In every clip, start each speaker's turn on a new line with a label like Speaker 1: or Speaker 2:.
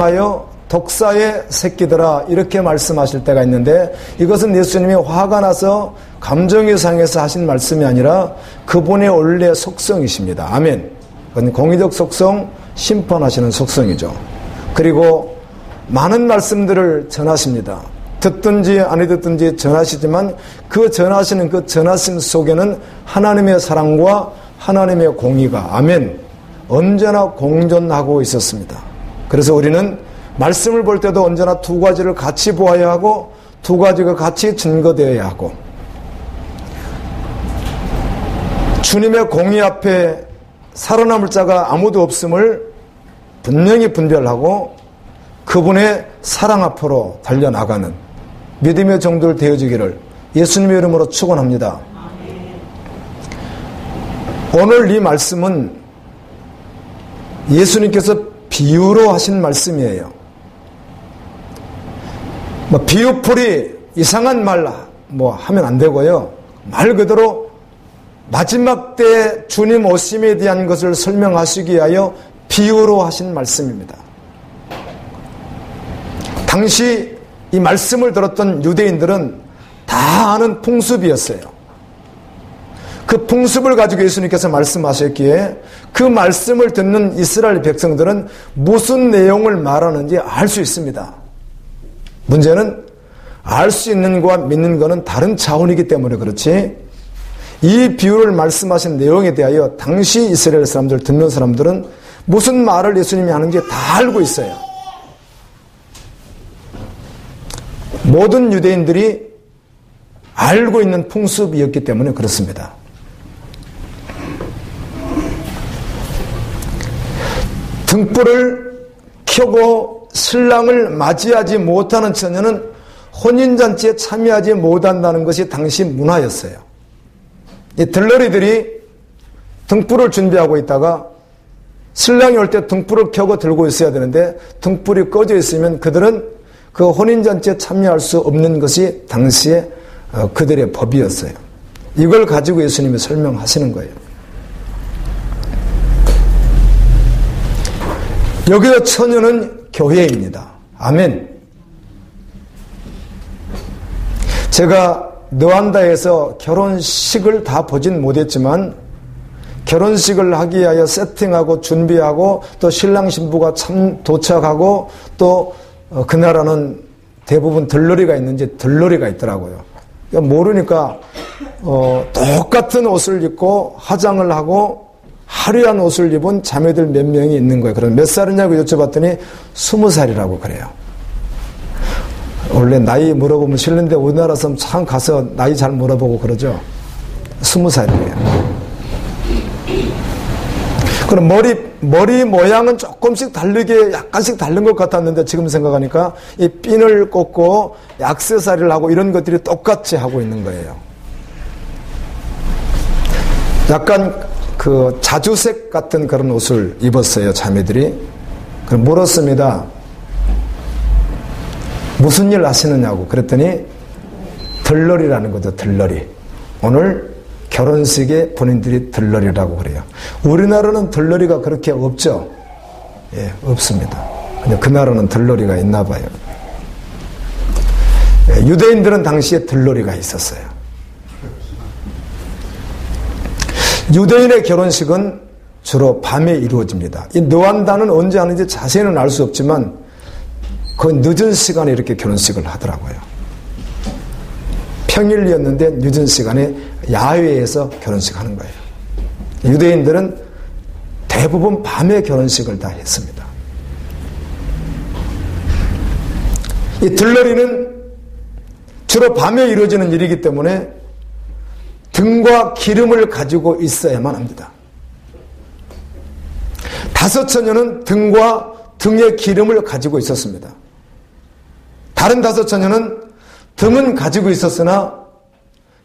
Speaker 1: 하여 독사의 새끼들아 이렇게 말씀하실 때가 있는데, 이것은 예수님이 화가 나서 감정이 상해서 하신 말씀이 아니라 그분의 원래 속성이십니다. 아멘. 그건 공의적 속성, 심판하시는 속성이죠. 그리고 많은 말씀들을 전하십니다. 듣든지 아니 듣든지 전하시지만 그 전하시는 그 전하심 속에는 하나님의 사랑과 하나님의 공의가, 아멘, 언제나 공존하고 있었습니다. 그래서 우리는 말씀을 볼 때도 언제나 두 가지를 같이 보아야 하고 두 가지가 같이 증거되어야 하고, 주님의 공의 앞에 살아남을 자가 아무도 없음을 분명히 분별하고 그분의 사랑 앞으로 달려나가는 믿음의 정도를 되어주기를 예수님의 이름으로 축원합니다. 오늘 이 말씀은 예수님께서 비유로 하신 말씀이에요. 비유풀이 이상한 말 하면 안 되고요. 말 그대로 마지막 때 주님 오심에 대한 것을 설명하시기 위하여 비유로 하신 말씀입니다. 당시 이 말씀을 들었던 유대인들은 다 아는 풍습이었어요. 그 풍습을 가지고 예수님께서 말씀하셨기에 그 말씀을 듣는 이스라엘 백성들은 무슨 내용을 말하는지 알 수 있습니다. 문제는 알 수 있는 것과 믿는 것은 다른 차원이기 때문에 그렇지, 이 비유를 말씀하신 내용에 대하여 당시 이스라엘 사람들, 듣는 사람들은 무슨 말을 예수님이 하는지 다 알고 있어요. 모든 유대인들이 알고 있는 풍습이었기 때문에 그렇습니다. 등불을 켜고 신랑을 맞이하지 못하는 처녀는 혼인잔치에 참여하지 못한다는 것이 당시 문화였어요. 이 들러리들이 등불을 준비하고 있다가 신랑이 올 때 등불을 켜고 들고 있어야 되는데 등불이 꺼져 있으면 그들은 그 혼인잔치에 참여할 수 없는 것이 당시에 그들의 법이었어요. 이걸 가지고 예수님이 설명하시는 거예요. 여기서 처녀는 교회입니다. 아멘. 제가 너한다에서 결혼식을 다 보진 못했지만 결혼식을 하기 위하여 세팅하고 준비하고 또 신랑 신부가 도착하고 또 그 나라는 대부분 들러리가 있는지 들러리가 있더라고요. 모르니까 똑같은 옷을 입고 화장을 하고 화려한 옷을 입은 자매들 몇 명이 있는 거예요. 그럼 몇 살이냐고 여쭤봤더니 20살이라고 그래요. 원래 나이 물어보면 싫은데 우리나라 사람 참 가서 나이 잘 물어보고 그러죠. 20살이에요. 그럼 머리 모양은 조금씩 다르게 약간씩 다른 것 같았는데 지금 생각하니까 이 핀을 꽂고 액세서리를 하고 이런 것들이 똑같이 하고 있는 거예요. 약간 그 자주색 같은 그런 옷을 입었어요, 자매들이. 그럼 물었습니다. 무슨 일 하시느냐고. 그랬더니 들러리라는 거죠, 들러리. 오늘 결혼식에 본인들이 들러리라고 그래요. 우리나라는 들러리가 그렇게 없죠? 예, 없습니다. 근데 그 나라는 들러리가 있나 봐요. 예, 유대인들은 당시에 들러리가 있었어요. 유대인의 결혼식은 주로 밤에 이루어집니다. 이 노안다는 언제 하는지 자세히는 알 수 없지만 그 늦은 시간에 이렇게 결혼식을 하더라고요. 평일이었는데 늦은 시간에 야외에서 결혼식 하는 거예요. 유대인들은 대부분 밤에 결혼식을 다 했습니다. 이 들러리는 주로 밤에 이루어지는 일이기 때문에 등과 기름을 가지고 있어야만 합니다. 다섯 처녀는 등과 등의 기름을 가지고 있었습니다. 다른 다섯 처녀는 등은 가지고 있었으나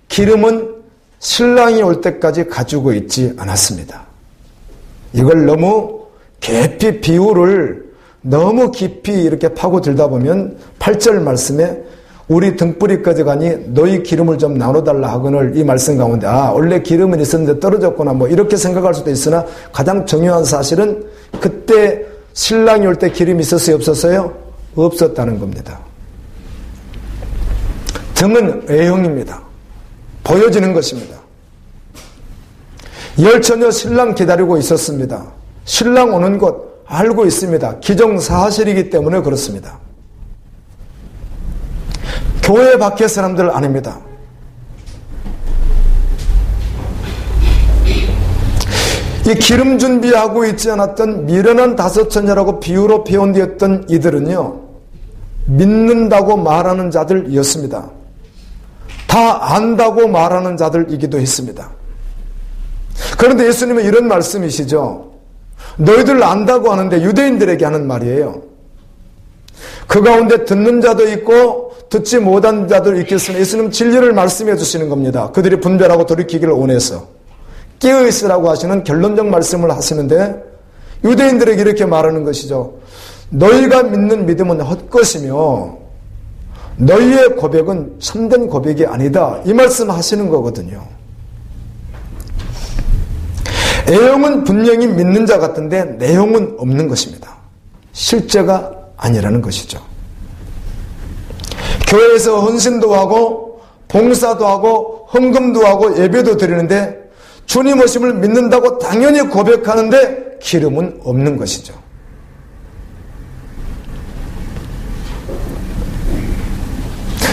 Speaker 1: 기름은 신랑이 올 때까지 가지고 있지 않았습니다. 이걸 너무 깊이 비유를 너무 깊이 이렇게 파고들다 보면 8절 말씀에 우리 등불이 꺼져가니 너희 기름을 좀 나눠달라 하거늘 이 말씀 가운데 원래 기름은 있었는데 떨어졌구나 이렇게 생각할 수도 있으나 가장 중요한 사실은 그때 신랑이 올 때 기름이 있었어요? 없었어요? 없었다는 겁니다. 등은 외형입니다. 보여지는 것입니다. 열처녀 신랑 기다리고 있었습니다. 신랑 오는 것 알고 있습니다. 기정사실이기 때문에 그렇습니다. 교회 밖의 사람들 아닙니다. 이 기름 준비하고 있지 않았던 미련한 다섯 처녀라고 비유로 표현되었던 이들은요, 믿는다고 말하는 자들이었습니다. 다 안다고 말하는 자들이기도 했습니다. 그런데 예수님은 이런 말씀이시죠. 너희들 안다고 하는데, 유대인들에게 하는 말이에요. 그 가운데 듣는 자도 있고 듣지 못한 자도 있겠으나 예수님은 진리를 말씀해 주시는 겁니다. 그들이 분별하고 돌이키기를 원해서 깨어있으라고 하시는 결론적 말씀을 하시는데, 유대인들에게 이렇게 말하는 것이죠. 너희가 믿는 믿음은 헛것이며 너희의 고백은 참된 고백이 아니다, 이 말씀 하시는 거거든요. 애용은 분명히 믿는 자 같은데 내용은 없는 것입니다. 실제가 아니라는 것이죠. 교회에서 헌신도 하고 봉사도 하고 헌금도 하고 예배도 드리는데 주님 오심을 믿는다고 당연히 고백하는데 기름은 없는 것이죠.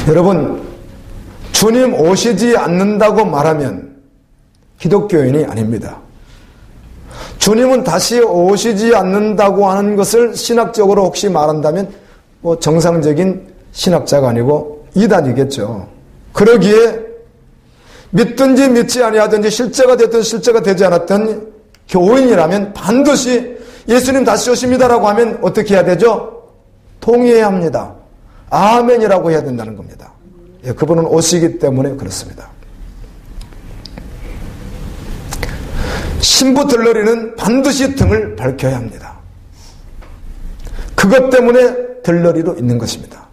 Speaker 1: 여러분, 주님 오시지 않는다고 말하면 기독교인이 아닙니다. 주님은 다시 오시지 않는다고 하는 것을 신학적으로 혹시 말한다면 정상적인 신학자가 아니고 이단이겠죠. 그러기에 믿든지 믿지 아니하든지 실제가 됐든 실제가 되지 않았든 교인이라면 반드시 예수님 다시 오십니다라고 하면 어떻게 해야 되죠? 동의해야 합니다. 아멘이라고 해야 된다는 겁니다. 예, 그분은 오시기 때문에 그렇습니다. 신부 들러리는 반드시 등을 밝혀야 합니다. 그것 때문에 들러리로 있는 것입니다.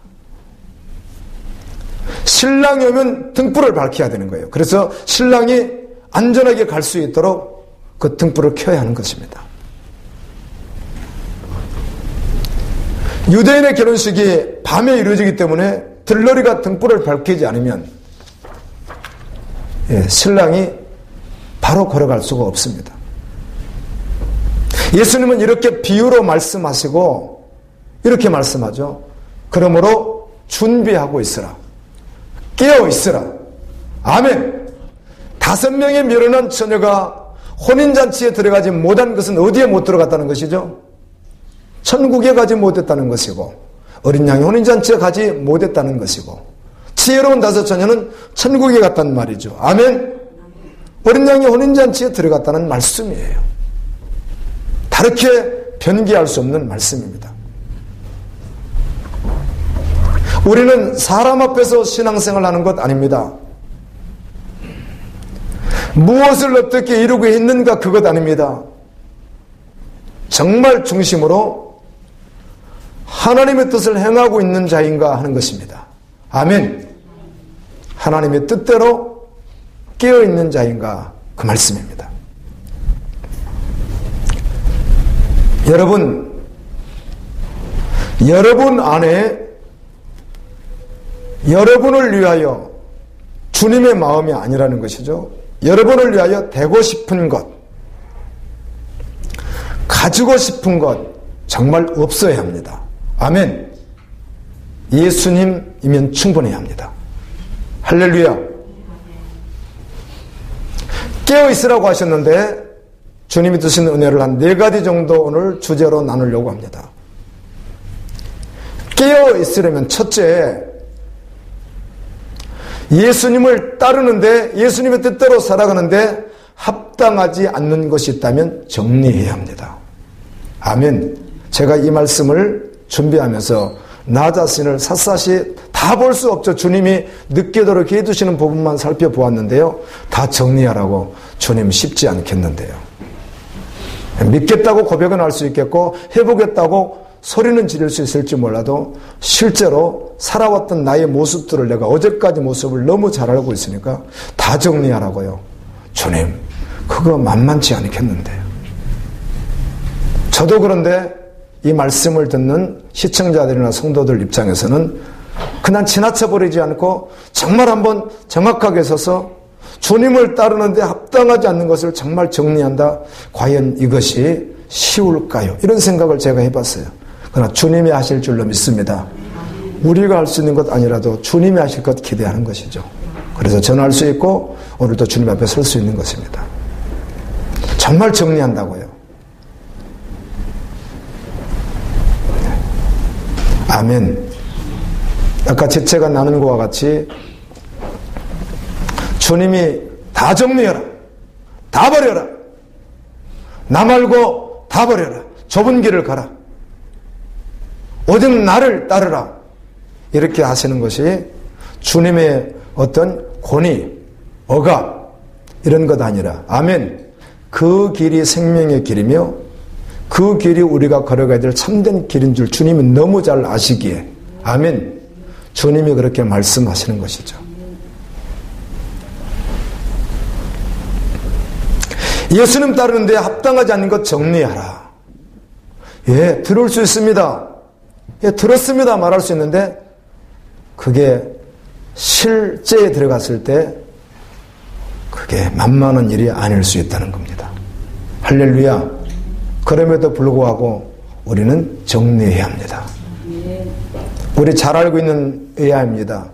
Speaker 1: 신랑이 오면 등불을 밝혀야 되는 거예요. 그래서 신랑이 안전하게 갈 수 있도록 그 등불을 켜야 하는 것입니다. 유대인의 결혼식이 밤에 이루어지기 때문에 들러리가 등불을 밝히지 않으면 신랑이 바로 걸어갈 수가 없습니다. 예수님은 이렇게 비유로 말씀하시고 이렇게 말씀하죠. 그러므로 준비하고 있으라. 깨어 있으라. 아멘. 5명의 미련한 처녀가 혼인잔치에 들어가지 못한 것은 어디에 못 들어갔다는 것이죠? 천국에 가지 못했다는 것이고, 어린 양이 혼인잔치에 가지 못했다는 것이고, 지혜로운 5 처녀는 천국에 갔다는 말이죠. 아멘. 어린 양이 혼인잔치에 들어갔다는 말씀이에요. 다르게 변기할 수 없는 말씀입니다. 우리는 사람 앞에서 신앙생활을 하는 것 아닙니다. 무엇을 어떻게 이루고 있는가 그것 아닙니다. 정말 중심으로 하나님의 뜻을 행하고 있는 자인가 하는 것입니다. 아멘. 하나님의 뜻대로 깨어있는 자인가 그 말씀입니다. 여러분 안에 여러분을 위하여 주님의 마음이 아니라는 것이죠. 여러분을 위하여 되고 싶은 것, 가지고 싶은 것 정말 없어야 합니다. 아멘. 예수님이면 충분해야 합니다. 할렐루야. 깨어있으라고 하셨는데 주님이 주신 은혜를 한 4가지 정도 오늘 주제로 나누려고 합니다. 깨어있으려면 첫째, 예수님을 따르는데 예수님의 뜻대로 살아가는데 합당하지 않는 것이 있다면 정리해야 합니다. 아멘. 제가 이 말씀을 준비하면서 나 자신을 샅샅이 다 볼 수 없죠. 주님이 느끼도록 해두시는 부분만 살펴보았는데요. 다 정리하라고 주님 쉽지 않겠는데요. 믿겠다고 고백은 할 수 있겠고 해보겠다고 소리는 지를 수 있을지 몰라도 실제로 살아왔던 나의 모습들을 내가 어제까지 모습을 너무 잘 알고 있으니까 다 정리하라고요. 주님, 그거 만만치 않겠는데요. 저도 그런데 이 말씀을 듣는 시청자들이나 성도들 입장에서는 그냥 지나쳐버리지 않고 정말 한번 정확하게 서서 주님을 따르는데 합당하지 않는 것을 정말 정리한다. 과연 이것이 쉬울까요? 이런 생각을 제가 해봤어요. 그러나 주님이 하실 줄로 믿습니다. 우리가 할 수 있는 것 아니라도 주님이 하실 것 기대하는 것이죠. 그래서 전할 수 있고 오늘도 주님 앞에 설 수 있는 것입니다. 정말 정리한다고요. 아멘. 아까 지체가 나누는 것과 같이 주님이 다 정리해라. 다 버려라. 나 말고 다 버려라. 좁은 길을 가라. 오직 나를 따르라. 이렇게 하시는 것이 주님의 어떤 권위, 억압 이런 것 아니라 아멘. 그 길이 생명의 길이며 그 길이 우리가 걸어가야 될 참된 길인 줄 주님이 너무 잘 아시기에 아멘. 주님이 그렇게 말씀하시는 것이죠. 예수님 따르는데 합당하지 않는 것 정리하라. 예, 들을 수 있습니다. 예, 들었습니다 말할 수 있는데 그게 실제에 들어갔을 때 그게 만만한 일이 아닐 수 있다는 겁니다. 할렐루야. 그럼에도 불구하고 우리는 정리해야 합니다. 우리 잘 알고 있는 의아입니다.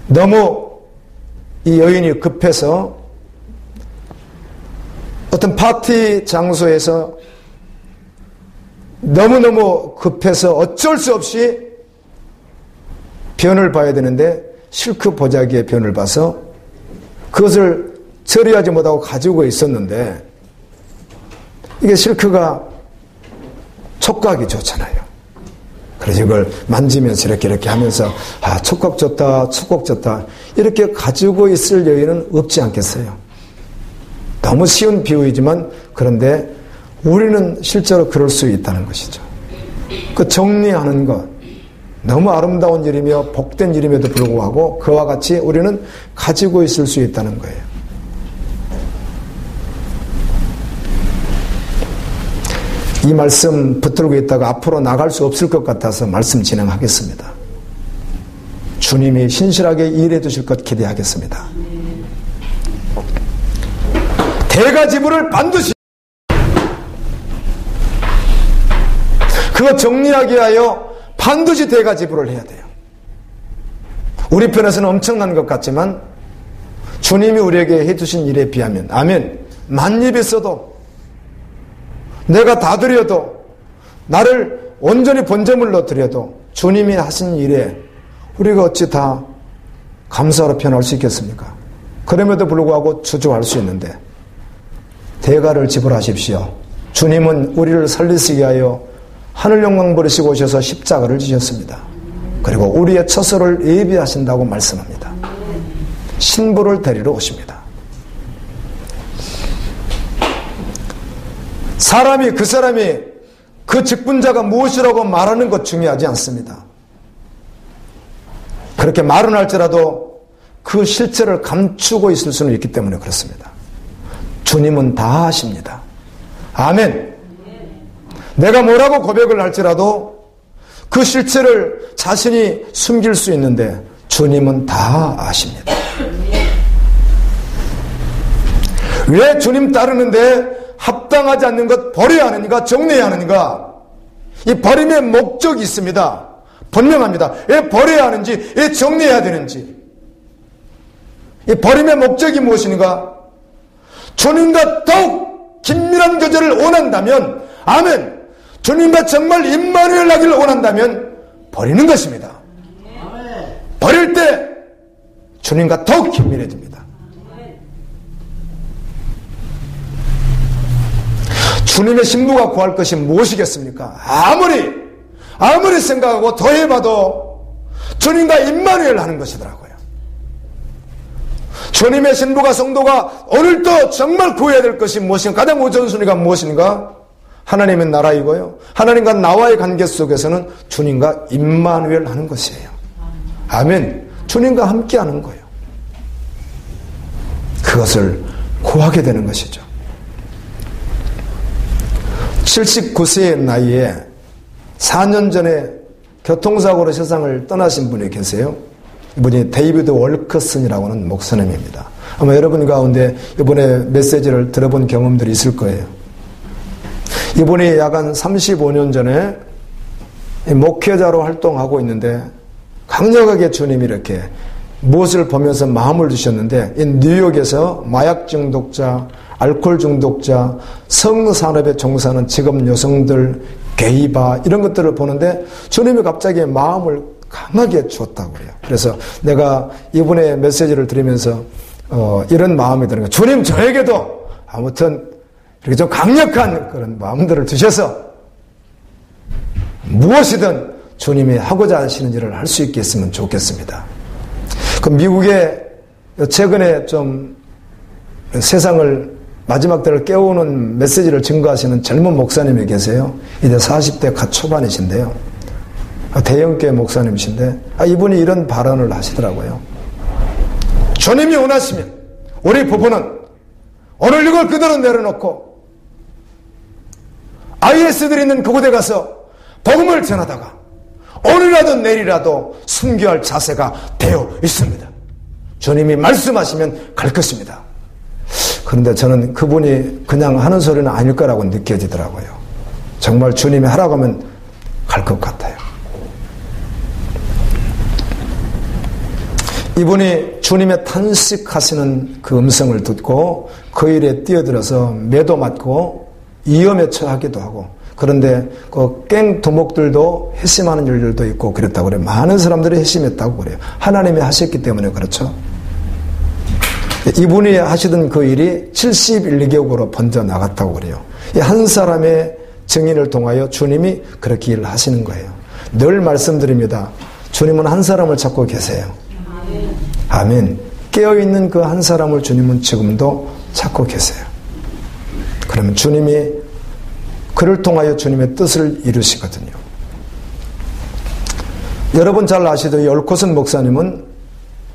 Speaker 1: 너무 이 여인이 급해서 어떤 파티 장소에서 너무너무 급해서 어쩔 수 없이 변을 봐야 되는데 실크 보자기에 변을 봐서 그것을 처리하지 못하고 가지고 있었는데 이게 실크가 촉각이 좋잖아요. 그래서 이걸 만지면서 이렇게 하면서 촉각 좋다, 촉각 좋다 이렇게 가지고 있을 여유는 없지 않겠어요. 너무 쉬운 비유이지만 그런데 우리는 실제로 그럴 수 있다는 것이죠. 그 정리하는 것 너무 아름다운 일이며 복된 일임에도 불구하고 그와 같이 우리는 가지고 있을 수 있다는 거예요. 이 말씀 붙들고 있다가 앞으로 나갈 수 없을 것 같아서 말씀 진행하겠습니다. 주님이 신실하게 일해 주실 것 기대하겠습니다. 대가지불을 반드시 그거 정리하기 위하여 반드시 대가지불을 해야 돼요. 우리 편에서는 엄청난 것 같지만 주님이 우리에게 해주신 일에 비하면 아멘. 만입 있어도 내가 다 드려도 나를 온전히 본점을로 드려도 주님이 하신 일에 우리가 어찌 다 감사하러 표현할 수 있겠습니까? 그럼에도 불구하고 주저할 수 있는데 대가를 지불하십시오. 주님은 우리를 살리시기 위하여 하늘 영광 버리시고 오셔서 십자가를 지셨습니다. 그리고 우리의 처소를 예비하신다고 말씀합니다. 신부를 데리러 오십니다. 그 사람이 그 직분자가 무엇이라고 말하는 것 중요하지 않습니다. 그렇게 말은 할지라도 그 실체를 감추고 있을 수는 있기 때문에 그렇습니다. 주님은 다 하십니다. 아멘. 내가 뭐라고 고백을 할지라도 그 실체를 자신이 숨길 수 있는데 주님은 다 아십니다. 왜 주님 따르는데 합당하지 않는 것 버려야 하는가 정리해야 하는가? 이 버림의 목적이 있습니다. 분명합니다. 왜 버려야 하는지 왜 정리해야 되는지 이 버림의 목적이 무엇인가? 주님과 더욱 긴밀한 교제를 원한다면 아멘. 주님과 정말 임마누엘 하기를 원한다면 버리는 것입니다. 버릴 때 주님과 더욱 긴밀해집니다. 주님의 신부가 구할 것이 무엇이겠습니까? 아무리 생각하고 더해봐도 주님과 임마누엘 하는 것이더라고요. 주님의 신부가 성도가 오늘도 정말 구해야 될 것이 무엇인가? 가장 우선순위가 무엇인가? 하나님의 나라이고요. 하나님과 나와의 관계 속에서는 주님과 임마누엘 하는 것이에요. 아멘. 주님과 함께 하는 거예요. 그것을 구하게 되는 것이죠. 79세의 나이에 4년 전에 교통사고로 세상을 떠나신 분이 계세요. 이분이 데이비드 월커슨이라고 하는 목사님입니다. 아마 여러분 가운데 이번에 메시지를 들어본 경험들이 있을 거예요. 이분이 약 한 35년 전에 목회자로 활동하고 있는데 강력하게 주님이 이렇게 무엇을 보면서 마음을 주셨는데, 이 뉴욕에서 마약 중독자, 알코올 중독자, 성산업에 종사하는 직업 여성들, 게이바 이런 것들을 보는데 주님이 갑자기 마음을 강하게 주었다고 그래요. 그래서 내가 이분의 메시지를 들으면서 이런 마음이 드는 거예요. 주님, 저에게도 아무튼 이렇게 좀 강력한 그런 마음들을 주셔서 무엇이든 주님이 하고자 하시는 일을 할 수 있게 했으면 좋겠습니다. 그 미국에 최근에 좀 세상을 마지막 때를 깨우는 메시지를 증거하시는 젊은 목사님이 계세요. 이제 40대 갓 초반이신데요. 대형교회 목사님이신데 이분이 이런 발언을 하시더라고요. 주님이 원하시면 우리 부부는 오늘 이걸 그대로 내려놓고 IS들이 있는 그곳에 가서 복음을 전하다가 오늘이라도 내일이라도 순교할 자세가 되어 있습니다. 주님이 말씀하시면 갈 것입니다. 그런데 저는 그분이 그냥 하는 소리는 아닐 거라고 느껴지더라고요. 정말 주님이 하라고 하면 갈 것 같아요. 이분이 주님의 탄식하시는 그 음성을 듣고 그 일에 뛰어들어서 매도 맞고 위험에 처하기도 하고, 그런데 그 깽두목들도 회심하는 일들도 있고 그랬다고 그래요. 많은 사람들이 회심했다고 그래요. 하나님이 하셨기 때문에 그렇죠. 이분이 하시던 그 일이 71개국으로 번져 나갔다고 그래요. 한 사람의 증인을 통하여 주님이 그렇게 일을 하시는 거예요. 늘 말씀드립니다. 주님은 한 사람을 찾고 계세요. 아멘. 깨어있는 그 한 사람을 주님은 지금도 찾고 계세요. 그러면 주님이 그를 통하여 주님의 뜻을 이루시거든요. 여러분 잘 아시죠? 월커슨 목사님은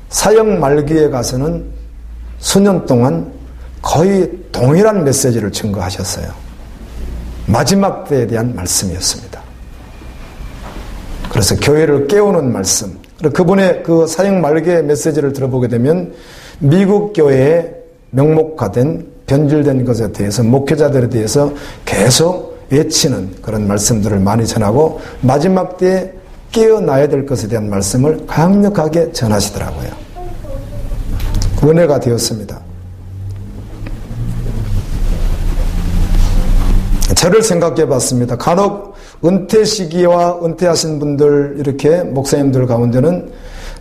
Speaker 1: 사역 말기에 가서는 수년 동안 거의 동일한 메시지를 증거하셨어요. 마지막 때에 대한 말씀이었습니다. 그래서 교회를 깨우는 말씀, 그분의 그 사역 말기의 메시지를 들어보게 되면 미국 교회에 명목화된 변질된 것에 대해서 목회자들에 대해서 계속 외치는 그런 말씀들을 많이 전하고 마지막 때에 깨어나야 될 것에 대한 말씀을 강력하게 전하시더라고요. 은혜가 되었습니다. 저를 생각해 봤습니다. 간혹 은퇴 시기와 은퇴하신 분들, 이렇게 목사님들 가운데는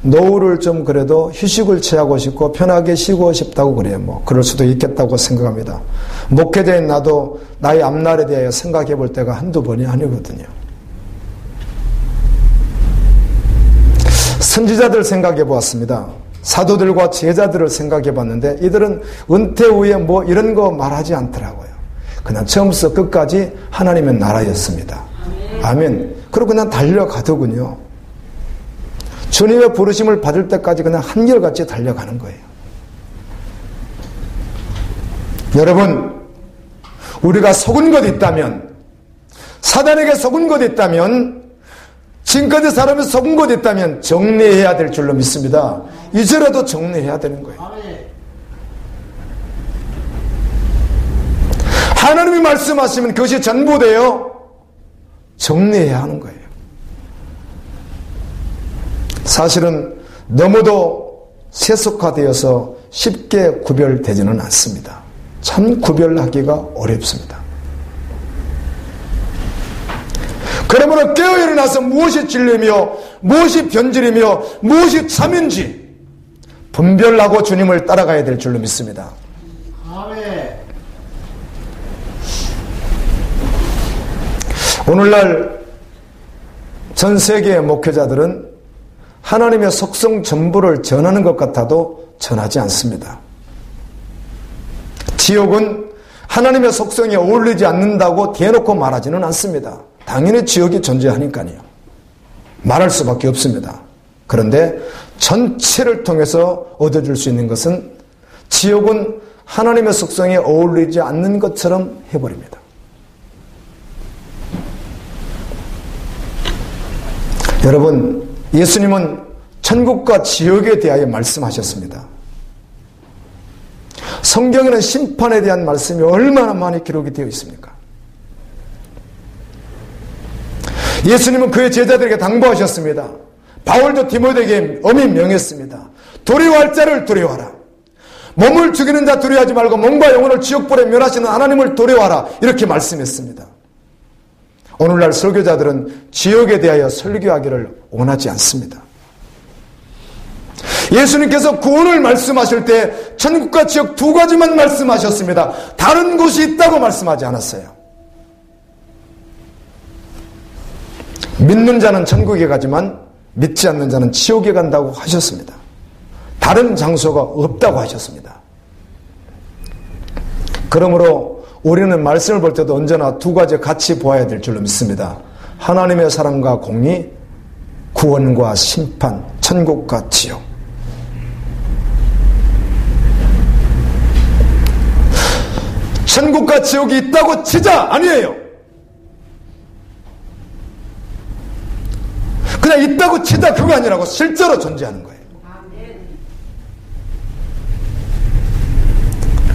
Speaker 1: 노후를 좀 그래도 휴식을 취하고 싶고 편하게 쉬고 싶다고 그래요. 뭐 그럴 수도 있겠다고 생각합니다. 목회자인 나도 나의 앞날에 대하여 생각해 볼 때가 한두 번이 아니거든요. 선지자들 생각해 보았습니다. 사도들과 제자들을 생각해 봤는데 이들은 은퇴 후에 뭐 이런 거 말하지 않더라고요. 그냥 처음부터 끝까지 하나님의 나라였습니다. 아멘. 그리고 그냥 달려가더군요. 주님의 부르심을 받을 때까지 그냥 한결같이 달려가는 거예요. 여러분, 우리가 속은 것 있다면, 사단에게 속은 것 있다면, 지금까지 사람이 속은 것 있다면 정리해야 될 줄로 믿습니다. 이제라도 정리해야 되는 거예요. 하나님이 말씀하시면 그것이 전부 되어 정리해야 하는 거예요. 사실은 너무도 세속화되어서 쉽게 구별되지는 않습니다. 참 구별하기가 어렵습니다. 그러므로 깨어일어나서 무엇이 진리며 무엇이 변질이며 무엇이 참인지 분별하고 주님을 따라가야 될 줄로 믿습니다. 아멘. 오늘날 전 세계의 목회자들은 하나님의 속성 전부를 전하는 것 같아도 전하지 않습니다. 지옥은 하나님의 속성에 어울리지 않는다고 대놓고 말하지는 않습니다. 당연히 지옥이 존재하니까요. 말할 수밖에 없습니다. 그런데 전체를 통해서 얻어줄 수 있는 것은 지옥은 하나님의 속성에 어울리지 않는 것처럼 해버립니다. 여러분, 예수님은 천국과 지옥에 대하여 말씀하셨습니다. 성경에는 심판에 대한 말씀이 얼마나 많이 기록이 되어 있습니까? 예수님은 그의 제자들에게 당부하셨습니다. 바울도 디모데에게 엄히 명했습니다. 두려워할 자를 두려워하라. 몸을 죽이는 자 두려워하지 말고 몸과 영혼을 지옥불에 멸하시는 하나님을 두려워하라. 이렇게 말씀했습니다. 오늘날 설교자들은 지옥에 대하여 설교하기를 원하지 않습니다. 예수님께서 구원을 말씀하실 때 천국과 지옥 두 가지만 말씀하셨습니다. 다른 곳이 있다고 말씀하지 않았어요. 믿는 자는 천국에 가지만 믿지 않는 자는 지옥에 간다고 하셨습니다. 다른 장소가 없다고 하셨습니다. 그러므로 우리는 말씀을 볼 때도 언제나 두 가지 같이 보아야 될 줄로 믿습니다. 하나님의 사랑과 공의, 구원과 심판, 천국과 지옥. 천국과 지옥이 있다고 치자! 아니에요. 그냥 있다고 치자 그거 아니라고 실제로 존재하는 거예요.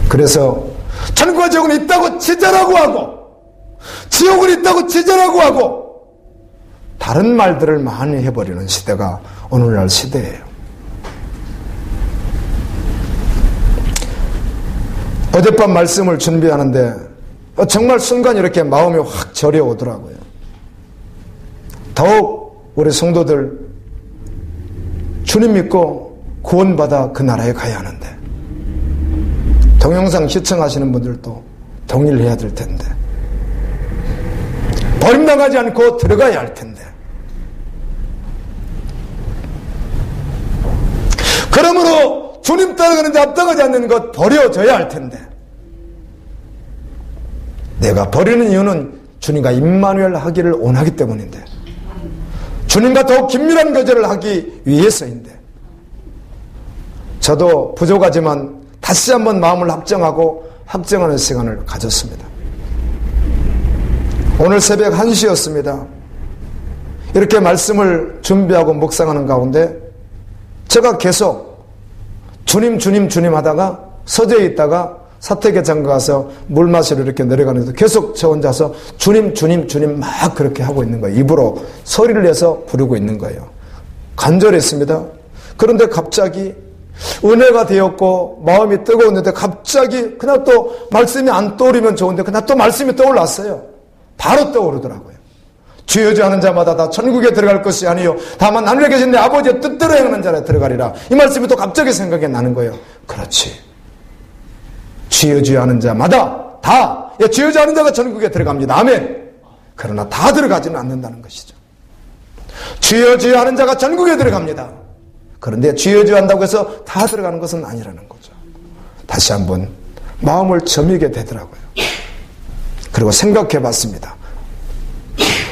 Speaker 1: 그래서 천국과 지옥은 있다고 치자라고 하고 지옥은 있다고 치자라고 하고 다른 말들을 많이 해버리는 시대가 오늘날 시대예요. 어젯밤 말씀을 준비하는데 정말 순간 이렇게 마음이 확 저려오더라고요. 더욱 우리 성도들 주님 믿고 구원받아 그 나라에 가야 하는데 동영상 시청하시는 분들도 동의를 해야 될 텐데 버림당하지 않고 들어가야 할 텐데 그러므로 주님 따라가는 데 앞당하지 않는 것 버려져야 할 텐데 내가 버리는 이유는 주님과 임마누엘 하기를 원하기 때문인데 주님과 더욱 긴밀한 교제를 하기 위해서인데 저도 부족하지만 다시 한번 마음을 확정하는 시간을 가졌습니다. 오늘 새벽 1시였습니다. 이렇게 말씀을 준비하고 묵상하는 가운데 제가 계속 주님 하다가 서재에 있다가 사택에 가서 물 마시러 이렇게 내려가면서 계속 저 혼자서 주님 막 그렇게 하고 있는 거예요. 입으로 소리를 내서 부르고 있는 거예요. 간절했습니다. 그런데 갑자기 은혜가 되었고 마음이 뜨거웠는데 갑자기 그냥 또 말씀이 안 떠오르면 좋은데 그냥 또 말씀이 떠올랐어요. 바로 떠오르더라고요. 죄하지 않은 자마다 다 천국에 들어갈 것이 아니요 다만 하늘에 계신 내 아버지의 뜻대로 행하는 자라 들어가리라. 이 말씀이 또 갑자기 생각이 나는 거예요. 그렇지. 죄하지 않은 자마다 다 죄하지 않은 자가 천국에 들어갑니다. 아멘. 그러나 다 들어가지는 않는다는 것이죠. 죄하지 않은 자가 천국에 들어갑니다. 그런데 죄하지 않는다고 해서 다 들어가는 것은 아니라는 거죠. 다시 한번 마음을 저미게 되더라고요. 그리고 생각해 봤습니다.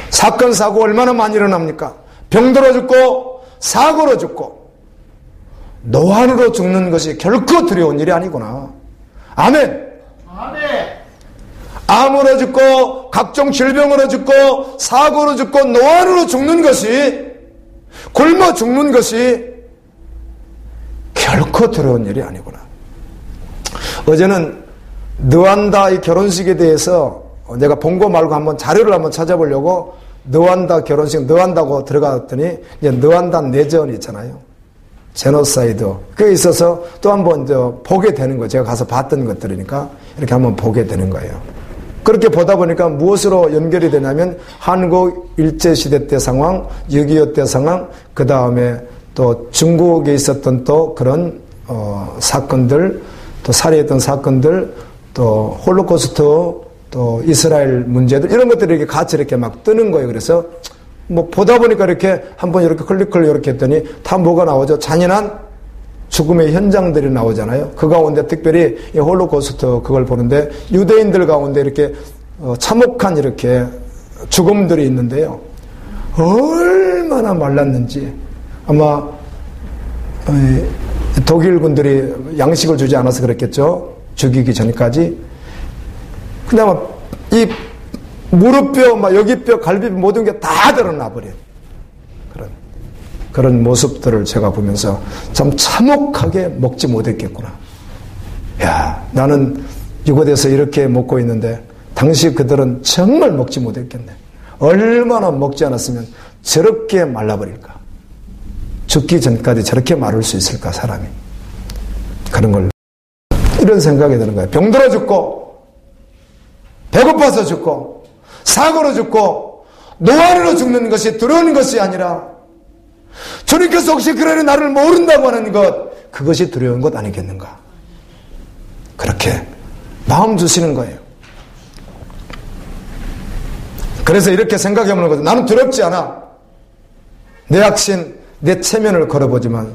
Speaker 1: 사건 사고 얼마나 많이 일어납니까? 병들어 죽고 사고로 죽고 노안으로 죽는 것이 결코 두려운 일이 아니구나. 아멘. 아멘. 암으로 죽고 각종 질병으로 죽고 사고로 죽고 노안으로 죽는 것이 굶어 죽는 것이 결코 두려운 일이 아니구나. 어제는 느완다 이 결혼식에 대해서 내가 본 거 말고 한번 자료를 한번 찾아보려고 느완다 결혼식 느완다고 들어갔더니 이제 느완다 내전 있잖아요. 제노사이드 그게 있어서 또 한번 보게 되는 거예요. 제가 가서 봤던 것들이니까 이렇게 한번 보게 되는 거예요. 그렇게 보다 보니까 무엇으로 연결이 되냐면 한국 일제시대 때 상황, 6.25 때 상황, 그 다음에 또 중국에 있었던 또 그런 사건들, 또 살해했던 사건들, 또 홀로코스트, 또 이스라엘 문제들 이런 것들이 이렇게 같이 이렇게 막 뜨는 거예요. 그래서 뭐 보다 보니까 이렇게 한번 이렇게 클릭을 이렇게 했더니 다 뭐가 나오죠? 잔인한 죽음의 현장들이 나오잖아요. 그 가운데 특별히 이 홀로코스트 그걸 보는데 유대인들 가운데 이렇게 참혹한 이렇게 죽음들이 있는데요. 얼마나 말랐는지 아마 독일 군들이 양식을 주지 않아서 그랬겠죠. 죽이기 전까지. 그다음에 이 무릎뼈, 막 여기뼈, 갈비뼈 모든 게 다 드러나 버려요. 그런 모습들을 제가 보면서 참 참혹하게 먹지 못했겠구나. 야, 나는 이곳에서 이렇게 먹고 있는데 당시 그들은 정말 먹지 못했겠네. 얼마나 먹지 않았으면 저렇게 말라버릴까. 죽기 전까지 저렇게 마를 수 있을까, 사람이. 그런 걸, 이런 생각이 드는 거예요. 병들어 죽고, 배고파서 죽고, 사고로 죽고, 노안으로 죽는 것이 두려운 것이 아니라 주님께서 혹시 그러니 나를 모른다고 하는 것, 그것이 두려운 것 아니겠는가. 그렇게 마음 주시는 거예요. 그래서 이렇게 생각해보는 거죠. 나는 두렵지 않아. 내 확신, 내 체면을 걸어보지만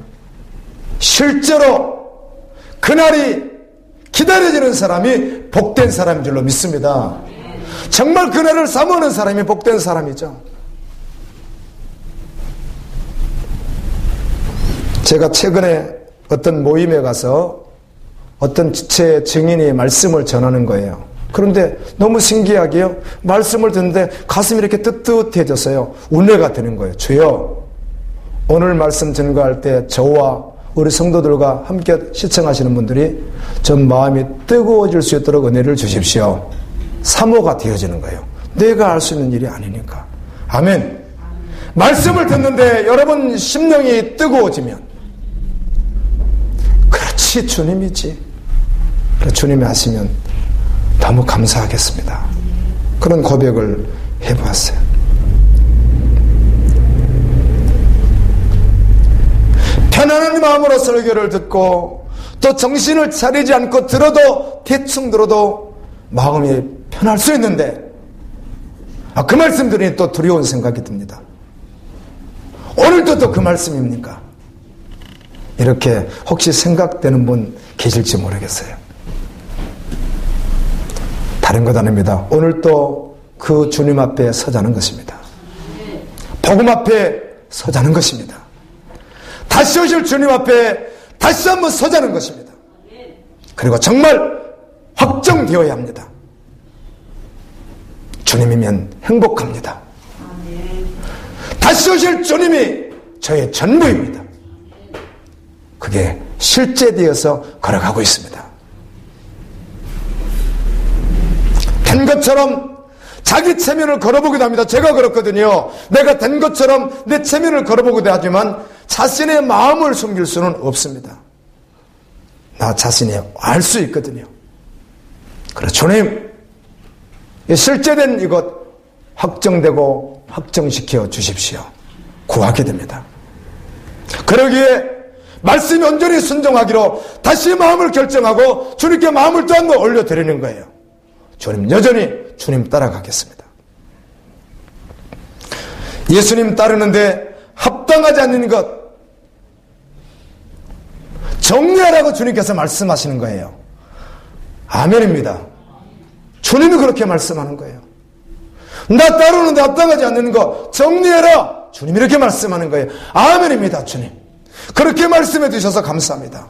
Speaker 1: 실제로 그날이 기다려지는 사람이 복된 사람인 줄로 믿습니다. 정말 그날을 사모하는 사람이 복된 사람이죠. 제가 최근에 어떤 모임에 가서 어떤 지체의 증인이 말씀을 전하는 거예요. 그런데 너무 신기하게요. 말씀을 듣는데 가슴이 이렇게 뜨뜻해졌어요. 은혜가 되는 거예요. 주여, 오늘 말씀 전가할 때 저와 우리 성도들과 함께 시청하시는 분들이 전 마음이 뜨거워질 수 있도록 은혜를 주십시오. 사모가 되어지는 거예요. 내가 할 수 있는 일이 아니니까. 아멘. 말씀을 듣는데 여러분 심령이 뜨거워지면 그렇지, 주님이지. 주님이 하시면 너무 감사하겠습니다. 그런 고백을 해보았어요. 편안한 마음으로 설교를 듣고 또 정신을 차리지 않고 들어도, 대충 들어도 마음이 편할 수 있는데, 그 말씀 들으니 또 두려운 생각이 듭니다. 오늘도 또 그 말씀입니까? 이렇게 혹시 생각되는 분 계실지 모르겠어요. 다른 것 아닙니다. 오늘 또 그 주님 앞에 서자는 것입니다. 복음 앞에 서자는 것입니다. 다시 오실 주님 앞에 다시 한번 서자는 것입니다. 그리고 정말 확정되어야 합니다. 주님이면 행복합니다. 다시 오실 주님이 저의 전부입니다. 그게 실제되어서 걸어가고 있습니다. 된 것처럼 자기 체면을 걸어보기도 합니다. 제가 그렇거든요. 내가 된 것처럼 내 체면을 걸어보기도 하지만 자신의 마음을 숨길 수는 없습니다. 나 자신이 알 수 있거든요. 그래, 주님, 실제된 이것 확정되고 확정시켜 주십시오. 구하게 됩니다. 그러기에 말씀에 온전히 순종하기로 다시 마음을 결정하고 주님께 마음을 또 한 번 올려드리는 거예요. 주님, 여전히 주님 따라가겠습니다. 예수님 따르는데 합당하지 않는 것 정리하라고 주님께서 말씀하시는 거예요. 아멘입니다. 주님이 그렇게 말씀하는 거예요. 나 따르는데 합당하지 않는 거 정리해라. 주님이 이렇게 말씀하는 거예요. 아멘입니다. 주님. 그렇게 말씀해 주셔서 감사합니다.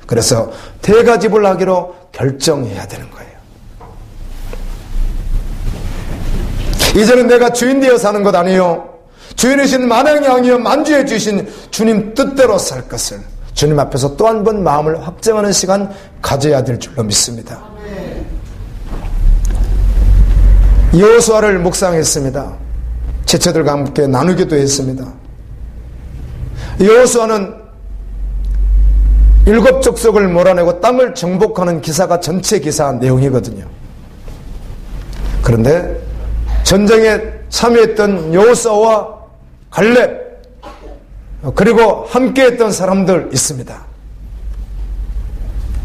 Speaker 1: 그래서 대가집을 하기로 결정해야 되는 거예요. 이제는 내가 주인 되어 사는 것 아니요, 주인이신 만왕의 왕이여 만주해 주신 주님 뜻대로 살 것을 주님 앞에서 또 한 번 마음을 확정하는 시간 가져야 될 줄로 믿습니다. 여호수아를 묵상했습니다. 지체들과 함께 나누기도 했습니다. 여호수아는 7 족속을 몰아내고 땅을 정복하는 기사가 전체 기사 내용이거든요. 그런데 전쟁에 참여했던 여호수아와 갈렙, 그리고 함께했던 사람들 있습니다.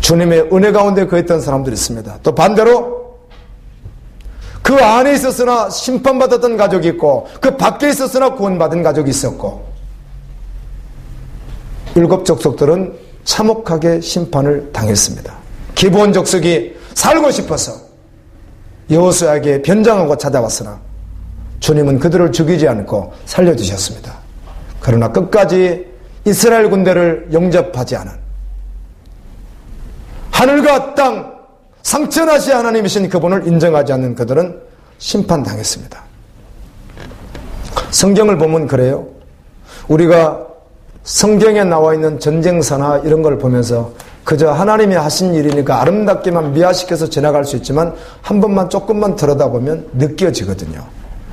Speaker 1: 주님의 은혜 가운데 거했던 사람들 있습니다. 또 반대로 그 안에 있었으나 심판받았던 가족이 있고 그 밖에 있었으나 구원받은 가족이 있었고, 7 족속들은 참혹하게 심판을 당했습니다. 기브온 족속이 살고 싶어서 여호수아에게 변장하고 찾아왔으나 주님은 그들을 죽이지 않고 살려주셨습니다. 그러나 끝까지 이스라엘 군대를 영접하지 않은, 하늘과 땅 상천하시 하나님이신 그분을 인정하지 않는 그들은 심판당했습니다. 성경을 보면 그래요. 우리가 성경에 나와 있는 전쟁사나 이런 걸 보면서 그저 하나님이 하신 일이니까 아름답게만 미화시켜서 지나갈 수 있지만 한 번만 조금만 들여다보면 느껴지거든요.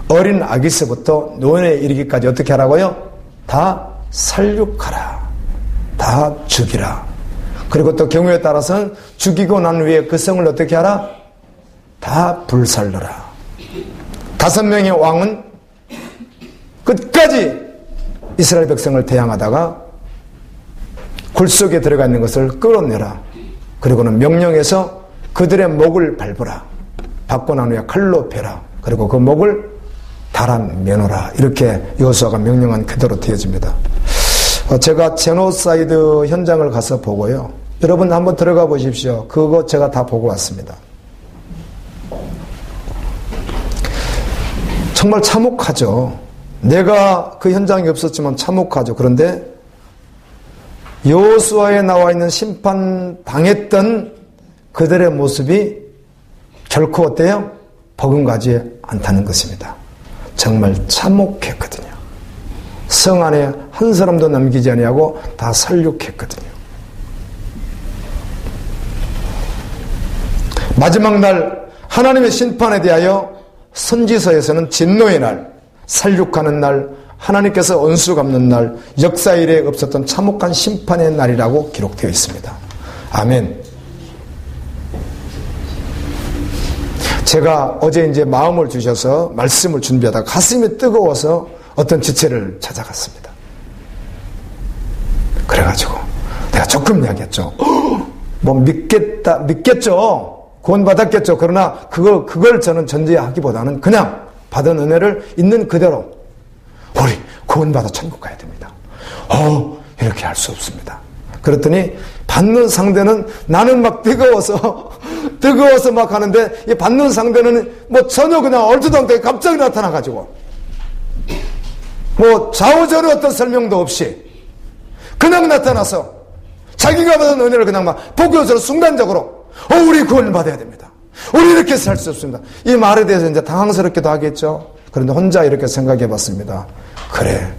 Speaker 1: 어린 아기서부터 노인에 이르기까지 어떻게 하라고요? 다 살육하라. 다 죽이라. 그리고 또 경우에 따라서는 죽이고 난 후에 그 성을 어떻게 하라? 다 불살라라. 5명의 왕은 끝까지 이스라엘 백성을 대항하다가 굴 속에 들어가 있는 것을 끌어내라. 그리고는 명령해서 그들의 목을 밟으라. 밟고 난 후에 칼로 베라. 그리고 그 목을 달아내놓으라. 이렇게 여호수아가 명령한 그대로 되어집니다. 제가 제노사이드 현장을 가서 보고요. 여러분 한번 들어가 보십시오. 그거 제가 다 보고 왔습니다. 정말 참혹하죠. 내가 그 현장에 없었지만 참혹하죠. 그런데 여호수아에 나와 있는 심판당했던 그들의 모습이 결코 어때요? 버금가지 않다는 것입니다. 정말 참혹했거든요. 성 안에 한 사람도 남기지 아니하고 다 살육했거든요. 마지막 날 하나님의 심판에 대하여 선지서에서는 진노의 날, 살육하는 날, 하나님께서 언수 갚는 날, 역사 이래 없었던 참혹한 심판의 날이라고 기록되어 있습니다. 아멘. 제가 어제 이제 마음을 주셔서 말씀을 준비하다가 가슴이 뜨거워서 어떤 지체를 찾아갔습니다. 그래가지고 내가 조금 이야기했죠. 뭐 믿겠죠. 구원받았겠죠. 그러나 그걸 저는 전제하기보다는 그냥 받은 은혜를 있는 그대로 우리 구원받아 천국 가야 됩니다. 이렇게 할 수 없습니다. 그랬더니 받는 상대는 나는 막 뜨거워서 막 하는데 이 받는 상대는 뭐 전혀 그냥 얼토당토하게 갑자기 나타나가지고 뭐 좌우전의 어떤 설명도 없이 그냥 나타나서 자기가 받은 은혜를 그냥 막 보고서 순간적으로 우리 구원을 받아야 됩니다. 우리 이렇게 살 수 없습니다. 이 말에 대해서 이제 당황스럽기도 하겠죠. 그런데 혼자 이렇게 생각해 봤습니다. 그래.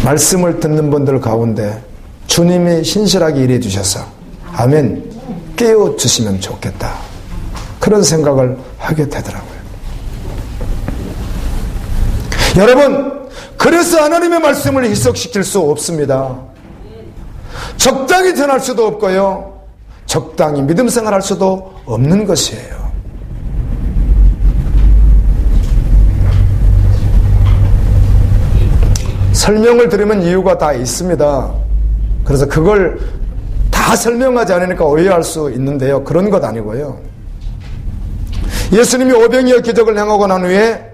Speaker 1: 말씀을 듣는 분들 가운데 주님이 신실하게 일해 주셔서 아멘 깨워주시면 좋겠다. 그런 생각을 하게 되더라고요. 여러분, 그래서 하나님의 말씀을 희석시킬 수 없습니다. 적당히 전할 수도 없고요. 적당히 믿음 생활할 수도 없는 것이에요. 설명을 들으면 이유가 다 있습니다. 그래서 그걸 다 설명하지 않으니까 오해할 수 있는데요. 그런 것 아니고요. 예수님이 오병이어 기적을 행하고 난 후에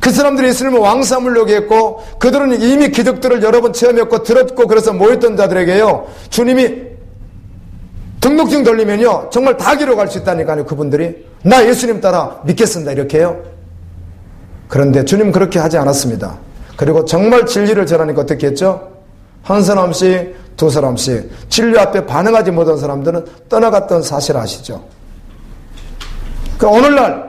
Speaker 1: 그 사람들이 예수님을 왕 삼으려고 했고 그들은 이미 기적들을 여러 번 체험했고 들었고 그래서 모였던 자들에게요. 주님이 등록증 돌리면요. 정말 다 기록할 수 있다니까요. 그분들이 나 예수님 따라 믿겠습니다. 이렇게 해요. 그런데 주님 그렇게 하지 않았습니다. 그리고 정말 진리를 전하니까 어떻게 했죠? 한 사람씩 두 사람씩 진리 앞에 반응하지 못한 사람들은 떠나갔던 사실 아시죠? 오늘날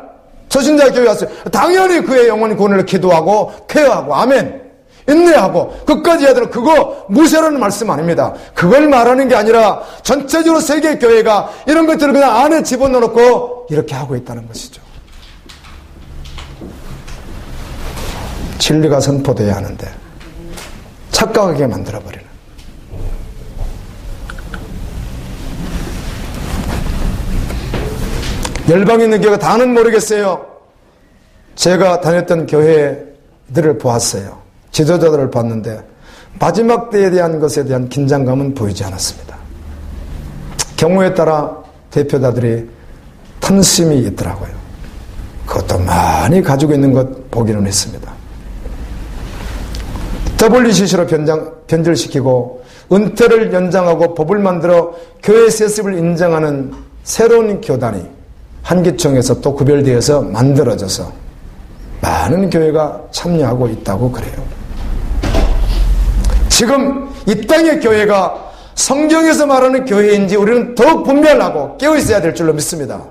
Speaker 1: 초신자 교회 왔어요. 당연히 그의 영혼 구원을 기도하고 케어하고 아멘 인내하고 끝까지 해야 되는 그거 무시하라는 말씀 아닙니다. 그걸 말하는 게 아니라 전체적으로 세계 교회가 이런 것들을 그냥 안에 집어넣어놓고 이렇게 하고 있다는 것이죠. 진리가 선포돼야 하는데 착각하게 만들어버리는. 열방에 있는 교회가 다는 모르겠어요. 제가 다녔던 교회들을 보았어요. 지도자들을 봤는데 마지막 때에 대한 것에 대한 긴장감은 보이지 않았습니다. 경우에 따라 대표자들이 탐심이 있더라고요. 그것도 많이 가지고 있는 것 보기는 했습니다. WCC로 변절시키고 은퇴를 연장하고 법을 만들어 교회 세습을 인정하는 새로운 교단이 한기총에서 또 구별되어서 만들어져서 많은 교회가 참여하고 있다고 그래요. 지금 이 땅의 교회가 성경에서 말하는 교회인지 우리는 더욱 분별하고 깨어 있어야 될 줄로 믿습니다.